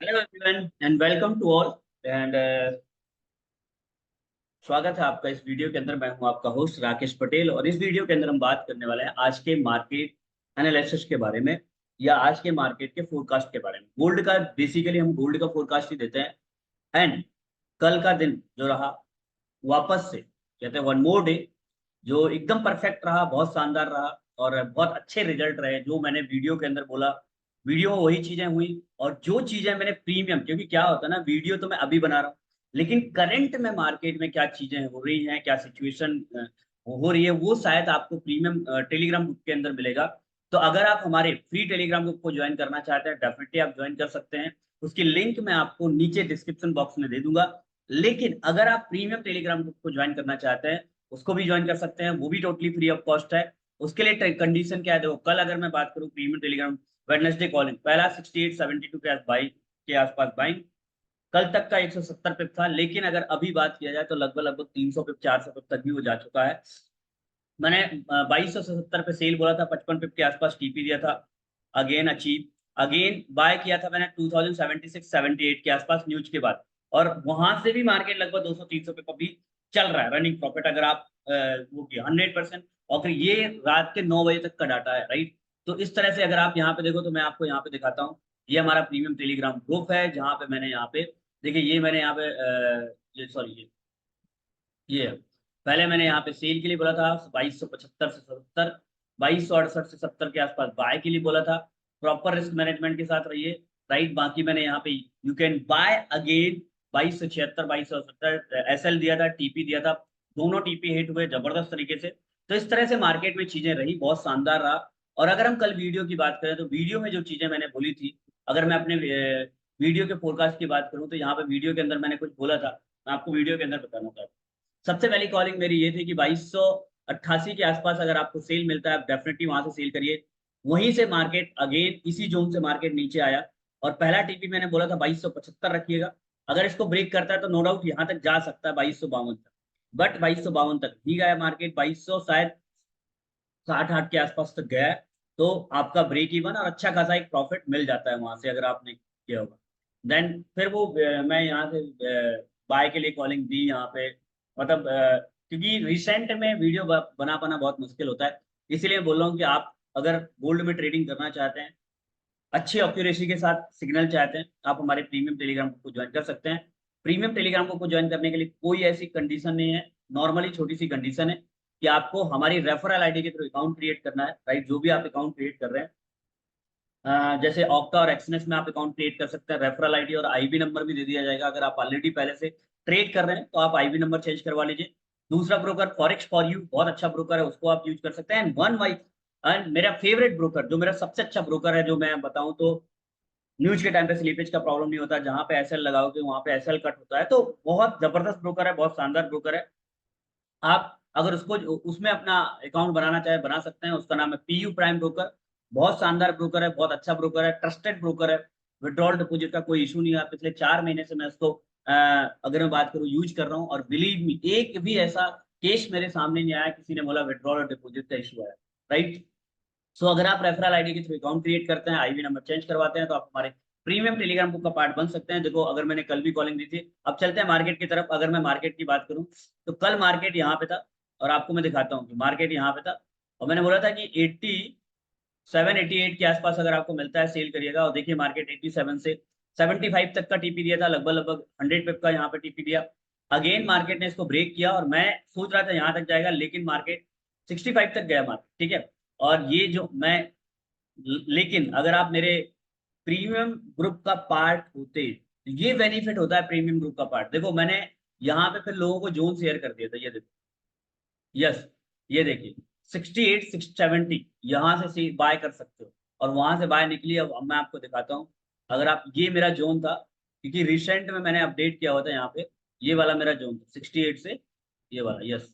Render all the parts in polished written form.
Hello everyone and welcome to all and स्वागत है आपका इस वीडियो के अंदर। मैं हूं आपका होस्ट राकेश पटेल और इस वीडियो के अंदर हम बात करने वाले हैं आज के मार्केट एनालिसिस के बारे में या आज के मार्केट के फोरकास्ट के बारे में। गोल्ड का बेसिकली हम गोल्ड का फोरकास्ट ही देते हैं एंड कल का दिन जो रहा वापस से कहते हैं वन मोर डे जो एकदम परफेक्ट रहा, बहुत शानदार रहा और बहुत अच्छे रिजल्ट रहे जो मैंने वीडियो के अंदर बोला। वीडियो में वही चीजें हुई और जो चीजें मैंने प्रीमियम, क्योंकि क्या होता है ना, वीडियो तो मैं अभी बना रहा हूँ लेकिन करंट में मार्केट में क्या चीजें हो रही हैं, क्या सिचुएशन हो रही है, वो शायद आपको प्रीमियम टेलीग्राम ग्रुप के अंदर मिलेगा। तो अगर आप हमारे फ्री टेलीग्राम ग्रुप को ज्वाइन करना चाहते हैं डेफिनेटली आप ज्वाइन कर सकते हैं। उसकी लिंक मैं आपको नीचे डिस्क्रिप्शन बॉक्स में दे दूंगा। लेकिन अगर आप प्रीमियम टेलीग्राम ग्रुप को ज्वाइन करना चाहते हैं उसको भी ज्वाइन कर सकते हैं, वो भी टोटली फ्री ऑफ कॉस्ट है। उसके लिए कंडीशन क्या है, देखो कल अगर मैं बात करूं प्रीमियम टेलीग्राम वेडनेसडे कॉलिंग पहला 6872 के आसपास बाइंग, कल तक का 170 पिप था। लेकिन अगर अभी बात किया जाए तो लगभग लगभग 300 पिप 400 पिप तक भी वो जा चुका है। मैंने 2270 पे सेल बोला था, 55 पिप के आसपास टीपी दिया था, अगेन अचीव। अगेन बाय किया था मैंने 2076 78 के आसपास न्यूज के बाद, और वहां से भी मार्केट लगभग 200 300 पिप अभी चल रहा है रनिंग प्रॉफिट। अगर आप वो किया 100%, और फिर ये रात के 9 बजे तक का डाटा है, राइट। तो इस तरह से अगर आप यहाँ पे देखो तो मैं आपको यहाँ पे दिखाता हूँ, ये हमारा प्रीमियम टेलीग्राम ग्रुप है जहाँ पे मैंने यहाँ पे देखिए, ये मैंने यहाँ पे ये सॉरी ये पहले मैंने यहाँ पे सेल के लिए बोला था 2275 से 70, 2268 से 70 के आसपास बाय के लिए बोला था। प्रॉपर रिस्क मैनेजमेंट के साथ रहिए, राइट। बाकी मैंने यहाँ पे you can buy again 2276 2270 SL दिया था, टीपी दिया था, दोनों टीपी हिट हुए जबरदस्त तरीके से। तो इस तरह से मार्केट में चीजें रही, बहुत शानदार रहा। और अगर हम कल वीडियो की बात करें तो वीडियो में जो चीजें मैंने बोली थी, अगर मैं अपने वीडियो के फोरकास्ट की बात करूं तो यहाँ पे वीडियो के अंदर मैंने कुछ बोला था, मैं आपको वीडियो के अंदर बताना चाहता हूँ। सबसे पहली कॉलिंग मेरी ये थी कि 2288 के आसपास अगर आपको सेल मिलता है आप डेफिनेटली वहां से सेल करिए। वहीं से मार्केट अगेन इसी जोन से मार्केट नीचे आया और पहला टीपी मैंने बोला था 2275 रखिएगा। अगर इसको ब्रेक करता है तो नो डाउट यहाँ तक जा सकता है 2252 तक, बट 2252 तक ही गया मार्केट, 2200 शायद 60 8 के आसपास तक गया है। तो आपका ब्रेक इवन और अच्छा खासा एक प्रॉफिट मिल जाता है वहां से अगर आपने किया होगा। देन फिर वो मैं यहाँ से बाय के लिए कॉलिंग दी यहाँ पे, मतलब क्योंकि रिसेंट में वीडियो बना पाना बहुत मुश्किल होता है। इसीलिए बोल रहा हूँ कि आप अगर गोल्ड में ट्रेडिंग करना चाहते हैं, अच्छी एक्यूरेसी के साथ सिग्नल चाहते हैं, आप हमारे प्रीमियम टेलीग्राम को ज्वाइन कर सकते हैं। प्रीमियम टेलीग्राम को ज्वाइन करने के लिए कोई ऐसी कंडीशन नहीं है, नॉर्मली छोटी सी कंडीशन है कि आपको हमारी रेफरल आईडी के थ्रू अकाउंट क्रिएट करना है, राइट। जो भी आप अकाउंट क्रिएट कर रहे हैं, जैसे ऑक्टा और एक्सनेस में आप अकाउंट क्रिएट कर सकते हैं, रेफरल आईडी और आईबी नंबर भी दे दिया जाएगा। अगर आप ऑलरेडी पहले से ट्रेड कर रहे हैं तो आप आईबी नंबर चेंज करवा लीजिए। दूसरा ब्रोकर फॉरेक्स फॉर यू बहुत अच्छा ब्रोकर है, उसको आप यूज कर सकते हैं। एंड वन वाई एंड मेरा फेवरेट ब्रोकर, जो मेरा सबसे अच्छा ब्रोकर है, जो मैं बताऊं तो न्यूज के टाइम पे स्लीपेज का प्रॉब्लम नहीं होता, जहां पे एसएल लगाओगे वहां पे एसएल कट होता है। तो बहुत जबरदस्त ब्रोकर है, बहुत शानदार ब्रोकर है। आप अगर उसको उसमें अपना अकाउंट बनाना चाहे बना सकते हैं। उसका नाम है पीयू प्राइम ब्रोकर, बहुत शानदार ब्रोकर है, बहुत अच्छा ब्रोकर है, ट्रस्टेड ब्रोकर है। विड्रॉल डिपॉजिट का कोई इशू नहीं है। पिछले 4 महीने से मैं उसको अगर मैं बात करूँ यूज कर रहा हूँ, और बिलीव मी एक भी ऐसा केस मेरे सामने नहीं आया किसी ने बोला विड्रॉल और डिपॉजिट का इशू आया, राइट। सो अगर आप रेफरल आईडी के थ्रू अकाउंट क्रिएट करते हैं, आईवी नंबर चेंज करवाते हैं, तो आप हमारे प्रीमियम टेलीग्राम ग्रुप का पार्ट बन सकते हैं। देखो अगर मैंने कल भी कॉलिंग दी थी, अब चलते हैं मार्केट की तरफ। अगर मैं मार्केट की बात करूं तो कल मार्केट यहाँ पे था, और आपको मैं दिखाता हूँ कि मार्केट यहाँ पे था। और मैंने बोला था कि 87 88 के आसपास अगर आपको मिलता है सेल करिएगा। और देखिए मार्केट 87 से 75 तक का टीपी दिया था, लगभग लगभग 100 पिप का यहाँ पे टीपी दिया। अगेन मार्केट ने इसको ब्रेक किया और मैं सोच रहा था यहाँ तक जाएगा, लेकिन मार्केट 65 तक गया मार्केट, ठीक है। और ये जो मैं लेकिन अगर आप मेरे प्रीमियम ग्रुप का पार्ट होते, ये बेनिफिट होता है प्रीमियम ग्रुप का पार्ट। देखो मैंने यहाँ पे फिर लोगों को जोन शेयर कर दिया था, ये देखो, यस, ये देखिए 68 670 यहाँ से बाय कर सकते हो, और वहां से बाय निकली। अब मैं आपको दिखाता हूँ। अगर आप, ये मेरा जोन था क्योंकि रिसेंट में मैंने अपडेट किया हुआ था यहाँ पे, ये वाला मेरा जोन था 68 से ये वाला, यस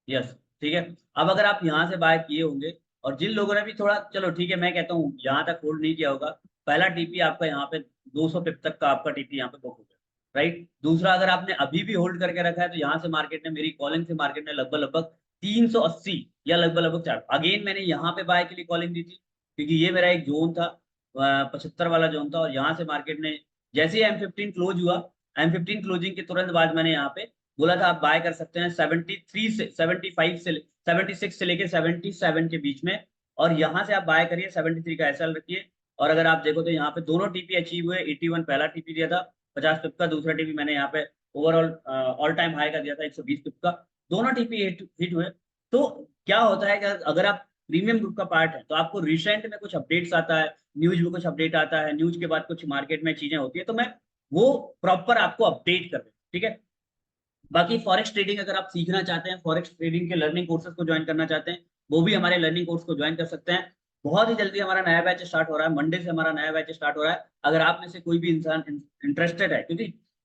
यस, ठीक है। अब अगर आप यहाँ से बाय किए होंगे, और जिन लोगों ने भी थोड़ा, चलो ठीक है मैं कहता हूँ यहाँ तक होल्ड नहीं किया होगा, पहला टीपी आपका यहाँ पे 200 पिप तक का आपका टीपी यहाँ पे बुक हो गया, राइट। दूसरा अगर आपने अभी भी होल्ड करके रखा है तो यहाँ से मार्केट ने, मेरी कॉलिंग से मार्केट ने लगभग लगभग 380 या लगभग लगभग 4, अगेन मैंने यहाँ पे बाय के लिए कॉलिंग दी थी क्योंकि ये मेरा एक जोन था। 75 वाला जोन था, और यहाँ से मार्केट ने जैसे ही M15 क्लोज हुआ, M15 क्लोजिंग के तुरंत बाद मैंने यहाँ पे बोला था आप बाय कर सकते हैं 73 से 75 से 76 से लेके 77 के बीच में, और यहाँ से आप बाय करिए 73 का एसएल रखिए। और अगर आप देखो तो यहाँ पे दोनों टीपी अचीव हुए। 81 पहला टीपी दिया था 50 पिप का, दूसरा टीपी मैंने यहाँ पे ओवरऑल ऑल टाइम हाई का दिया था 120 पिप का, दोनों टीपी हिट हुए। तो क्या होता है कि अगर आप प्रीमियम ग्रुप का पार्ट है तो आपको रिसेंट में कुछ अपडेट्स आता है, न्यूज में कुछ अपडेट आता है, न्यूज के बाद कुछ मार्केट में चीजें होती है, तो मैं वो प्रॉपर आपको अपडेट कर दूँ, ठीक है। बाकी फॉरेक्स ट्रेडिंग अगर आप सीखना चाहते हैं, फॉरेक्स ट्रेडिंग के लर्निंग कोर्सेज को ज्वाइन करना चाहते हैं, वो भी हमारे लर्निंग कोर्स को ज्वाइन कर सकते हैं। बहुत ही जल्दी हमारा नया बैच स्टार्ट हो रहा है, मंडे से हमारा नया बैच स्टार्ट हो रहा है। अगर आप में से कोई भी इंसान इंटरेस्टेड है, क्योंकि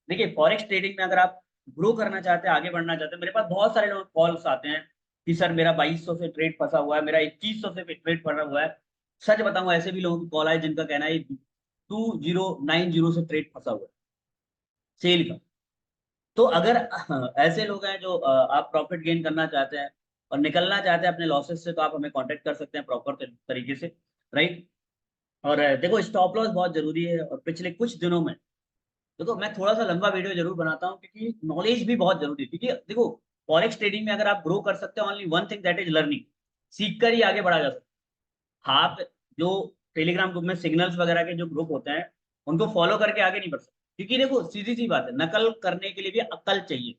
देखिए फॉरेक्स ट्रेडिंग में अगर आप ग्रो करना चाहते हैं, आगे बढ़ना चाहते हैं, मेरे पास बहुत सारे लोग कॉल्स आते हैं कि सर मेरा 2200 से ट्रेड फंसा हुआ है, मेरा 2100 से ट्रेड फंसा हुआ है। सच बताऊं, ऐसे भी लोगों की कॉल आए जिनका कहना है 2090 से ट्रेड फंसा हुआ है सेल का। तो अगर ऐसे लोग हैं जो आप प्रॉफिट गेन करना चाहते हैं और निकलना चाहते हैं अपने लॉसेस से, तो आप हमें कांटेक्ट कर सकते हैं प्रॉपर तरीके से, राइट। और देखो स्टॉप लॉस बहुत जरूरी है, और पिछले कुछ दिनों में देखो मैं थोड़ा सा लंबा वीडियो जरूर बनाता हूँ क्योंकि नॉलेज भी बहुत जरूरी है। क्योंकि देखो फॉरेक्स ट्रेडिंग में अगर आप ग्रो कर सकते हैं, only one thing that is learning, सीख कर ही आगे बढ़ा जा सकता है। आप जो टेलीग्राम ग्रुप में सिग्नल्स वगैरह के जो ग्रुप होते हैं उनको फॉलो करके आगे नहीं बढ़ सकते, क्योंकि देखो सीधी सी बात है, नकल करने के लिए भी अक्ल चाहिए।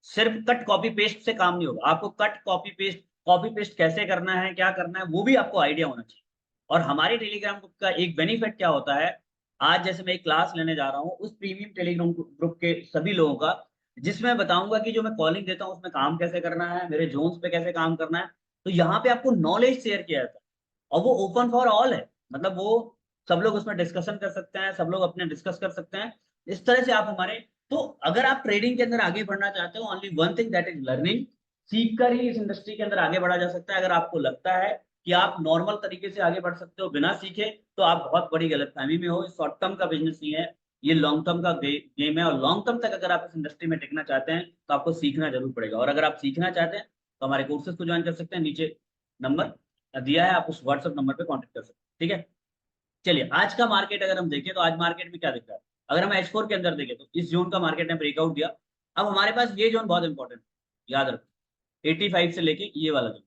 सिर्फ कट कॉपी पेस्ट से काम नहीं होगा, आपको कॉपी पेस्ट कैसे करना है, क्या करना है, वो भी आपको आइडिया होना चाहिए। और हमारे टेलीग्राम ग्रुप का एक बेनिफिट क्या होता है, आज जैसे मैं एक क्लास लेने जा रहा हूँ उस प्रीमियम टेलीग्राम ग्रुप के सभी लोगों का, जिसमें बताऊंगा कि जो मैं कॉलिंग देता हूँ उसमें काम कैसे करना है, मेरे जोन्स पे कैसे काम करना है। तो यहाँ पे आपको नॉलेज शेयर किया जाता है, और वो ओपन फॉर ऑल है, मतलब वो सब लोग उसमें डिस्कशन कर सकते हैं, सब लोग अपने डिस्कस कर सकते हैं। इस तरह से आप हमारे, तो अगर आप ट्रेडिंग के अंदर आगे बढ़ना चाहते हो, only one thing that is learning, सीख कर ही इस इंडस्ट्री के अंदर आगे बढ़ा जा सकता है। अगर आपको लगता है कि आप नॉर्मल तरीके से आगे बढ़ सकते हो बिना सीखे, तो आप बहुत बड़ी गलतफहमी में हो। शॉर्ट टर्म का बिजनेस नहीं है, ये लॉन्ग टर्म का गेम है, और लॉन्ग टर्म तक अगर आप इस इंडस्ट्री में टिकना चाहते हैं तो आपको सीखना जरूर पड़ेगा। और अगर आप सीखना चाहते हैं तो हमारे कोर्सेज को ज्वाइन कर सकते हैं, नीचे नंबर दिया है, आप उस व्हाट्सएप नंबर पे कांटेक्ट कर सकते हैं, ठीक है। चलिए आज का मार्केट अगर हम देखें तो आज मार्केट में क्या दिख रहा है, अगर हम H4 के अंदर देखें तो इस जोन का मार्केट ने ब्रेकआउट दिया। अब हमारे पास ये जोन बहुत इंपॉर्टेंट है, याद रखो 85 से लेके ये वाला जोन।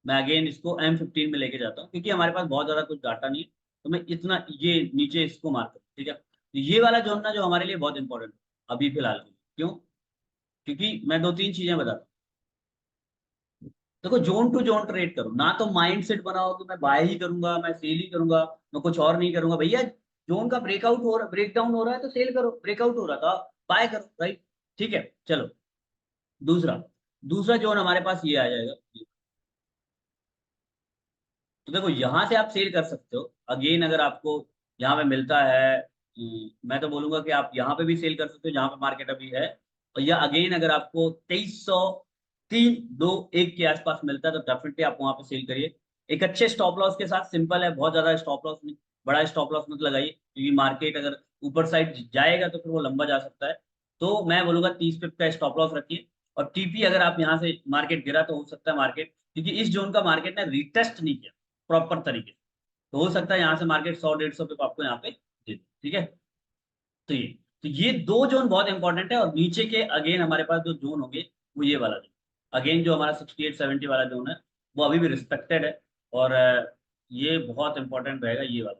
मैं अगेन इसको M15 में लेके जाता हूँ क्योंकि हमारे पास बहुत ज्यादा कुछ डाटा नहीं है, तो मैं इतना ये नीचे इसको मार्क करूँ, ठीक है। तो ये वाला जोन ना जो हमारे लिए बहुत इंपॉर्टेंट है अभी फिलहाल के लिए। क्यों? क्योंकि मैं दो तीन चीजें बताता हूँ। देखो जोन टू जोन ट्रेड करो, ना तो माइंड सेट बनाओ कि मैं बाय ही करूंगा, मैं सेल ही करूंगा, मैं कुछ और नहीं करूंगा। भैया जोन का ब्रेकआउट हो रहा, ब्रेकडाउन हो रहा है तो सेल करो, ब्रेकआउट हो रहा था बाय करो, राइट। ठीक है चलो, दूसरा दूसरा जोन हमारे पास ये आ जाएगा। तो देखो यहाँ से आप सेल कर सकते हो अगेन, अगर आपको यहाँ पे मिलता है, मैं तो बोलूंगा कि आप यहाँ पे भी सेल कर सकते हो जहाँ पे मार्केट अभी है। और या अगेन अगर आपको 2303 2 1 के आसपास मिलता है तो डेफिनेटली आप वहाँ पे सेल करिए, एक अच्छे स्टॉप लॉस के साथ। सिंपल है, बहुत ज्यादा स्टॉप लॉस नहीं, बड़ा स्टॉप लॉस मत लगाइए, क्योंकि मार्केट अगर ऊपर साइड जाएगा तो फिर वो लंबा जा सकता है। तो मैं बोलूंगा 30 पिप का स्टॉप लॉस रखिए। और टीपी अगर आप यहाँ से मार्केट गिरा तो हो सकता है मार्केट, क्योंकि इस जोन का मार्केट ने रिटेस्ट नहीं किया प्रॉपर तरीके से, तो हो सकता है यहाँ से मार्केट 100 150 पे आपको यहाँ पे दे दे, ठीक है। तो ये दो जोन बहुत इंपॉर्टेंट है। और नीचे के अगेन हमारे पास जो जोन होंगे वो ये वाला जोन, अगेन जो हमारा 68 70 वाला जोन है वो अभी भी रिस्पेक्टेड है। और ये बहुत इंपॉर्टेंट रहेगा ये वाला,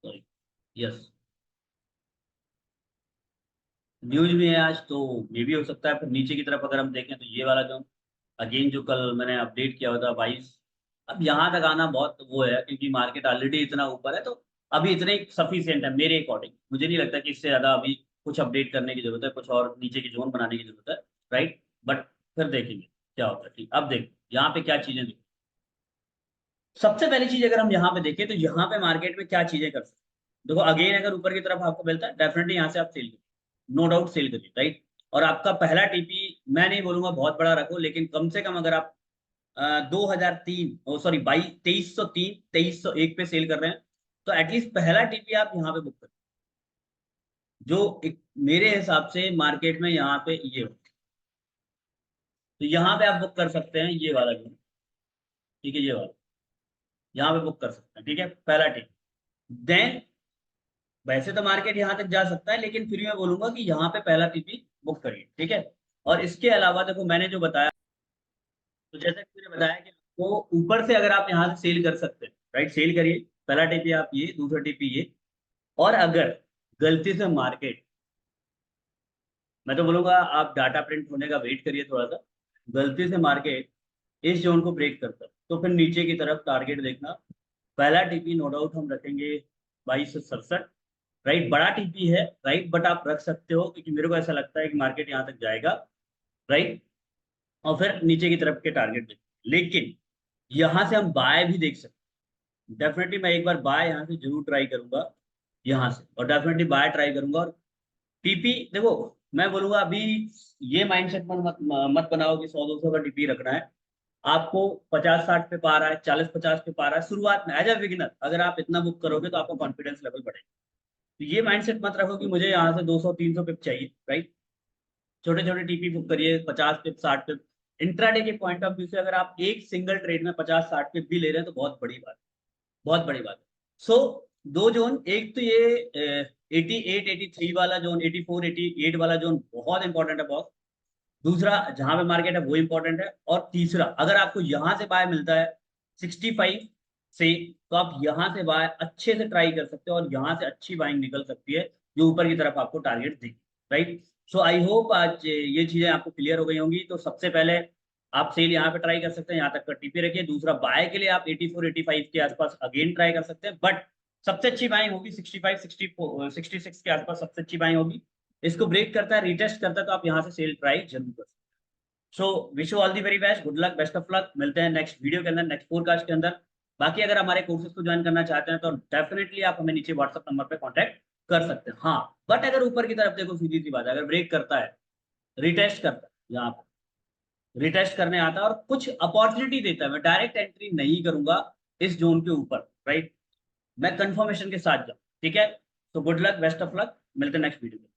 सॉरी, यस। न्यूज भी है आज तो ये भी हो सकता है। फिर नीचे की तरफ अगर हम देखें तो ये वाला जोन, अगेन जो कल मैंने अपडेट किया हुआ था 22, अब यहाँ तक आना बहुत वो है क्योंकि मार्केट ऑलरेडी इतना ऊपर है, तो अभी इतने सफिशियंट है मेरे अकॉर्डिंग। मुझे नहीं लगता कि इससे ज्यादा अभी कुछ अपडेट करने की जरूरत है, कुछ और नीचे की जोन बनाने की जरूरत है, राइट। बट फिर देखेंगे क्या होता है, ठीक। अब देखो यहाँ पे क्या चीजें देखो, सबसे पहली चीज अगर हम यहाँ पे देखें तो यहाँ पे मार्केट में क्या चीजें कर सकते हैं। देखो अगेन अगर ऊपर की तरफ आपको मिलता है डेफिनेटली यहाँ से आप सेल करिए, नो डाउट सेल करिए, राइट। और आपका पहला टीपी मैं नहीं बोलूंगा बहुत बड़ा रखो, लेकिन कम से कम अगर आप 2003 सॉरी 2303 2301 पे सेल कर रहे हैं तो एटलीस्ट पहला टीपी आप यहाँ पे बुक करें, जो एक मेरे हिसाब से मार्केट में यहाँ पे ये हो। तो यहाँ पे आप बुक कर सकते हैं ये वाला जो, ठीक है, ये वाला यहाँ पे बुक कर सकते हैं, ठीक है, पहला टीपी। देन वैसे तो मार्केट यहाँ तक जा सकता है, लेकिन फिर मैं बोलूंगा कि यहाँ पे पहला टीपी बुक करिए, ठीक है। और इसके अलावा देखो मैंने जो बताया, तो जैसे कि मैंने बताया कि वो ऊपर से अगर आप यहाँ से सेल कर सकते हैं, राइट, सेल करिए। पहला टीपी आप ये, दूसरा टीपी ये। और अगर गलती से मार्केट, मैं तो बोलूंगा आप डाटा प्रिंट होने का वेट करिए थोड़ा सा, गलती से मार्केट इस जोन को ब्रेक करता है तो फिर नीचे की तरफ टारगेट देखना। पहला टीपी नो डाउट हम रखेंगे 2267, राइट, बड़ा टीपी है, राइट, बट आप रख सकते हो क्योंकि मेरे को ऐसा लगता है कि मार्केट यहाँ तक जाएगा, राइट। और फिर नीचे की तरफ के टारगेट देखते, लेकिन यहाँ से हम बाय भी देख सकते हैं। डेफिनेटली मैं एक बार बाय यहाँ से जरूर ट्राई करूंगा, यहाँ से, और डेफिनेटली बाय ट्राई करूंगा। और टीपी देखो, मैं बोलूंगा अभी ये माइंडसेट मत मत बनाओ कि 100-200 का टीपी रखना है आपको। 50-60 पे पा रहा है, 40-50 पे पा रहा है शुरुआत में, एज अ बिगिनर अगर आप इतना बुक करोगे तो आपका कॉन्फिडेंस लेवल बढ़ेगा। तो ये माइंडसेट मत रखो कि मुझे यहाँ से 200-300 पिप चाहिए, राइट। छोटे छोटे टीपी बुक करिए, 50 पिप, 60 पिप। इंट्राडे के पॉइंट ऑफ व्यू से अगर आप एक सिंगल ट्रेड में 50-60 पिप भी ले रहे हैं तो बहुत बड़ी बात है, बहुत बड़ी बात है। सो दो जोन, एक तो ये 88-83 वाला जोन, 84-88 वाला जोन बहुत इंपॉर्टेंट है, बहुत। दूसरा जहां पे मार्केट है वो इंपॉर्टेंट है। और तीसरा, अगर आपको यहां से बाय मिलता है 65 से, तो आप यहां से बाय अच्छे से ट्राई कर सकते हो और यहां से अच्छी बाइंग निकल सकती है जो ऊपर की तरफ आपको टारगेट देगी, राइट। सो आई होप आज ये चीजें आपको क्लियर हो गई होंगी। तो सबसे पहले आप सेल यहाँ पे ट्राई कर सकते हैं, यहाँ तक का टीपी रखिए। दूसरा, बाय के लिए आप 84-85 के आसपास अगेन ट्राई कर सकते हैं, बट सबसे अच्छी बाइंग होगी 65-66 के आसपास, सबसे अच्छी बाइंग होगी। इसको ब्रेक करता है, रिटेस्ट करता है, तो आप यहाँ से सेल ट्राई जरूर कर सकते हैं। So wish you all the very best, good luck, best of luck. मिलते हैं नेक्स्ट वीडियो के अंदर, नेक्स्ट फोरकास्ट के अंदर। बाकी अगर हमारे कोर्सेज को ज्वाइन करना चाहते हैं तो डेफिनेटली आप हमें नीचे व्हाट्सएप नंबर पे कांटेक्ट कर सकते हैं। हाँ, बट अगर ऊपर की तरफ देखो, सीधी सी बात है, अगर ब्रेक करता है, रिटेस्ट करता है, यहाँ पे रिटेस्ट करने आता है और कुछ अपॉर्चुनिटी देता है, मैं डायरेक्ट एंट्री नहीं करूंगा इस जोन के ऊपर, राइट। मैं कंफर्मेशन के साथ जाऊँ, ठीक है। तो good luck, best of luck, मिलते हैं नेक्स्ट वीडियो में।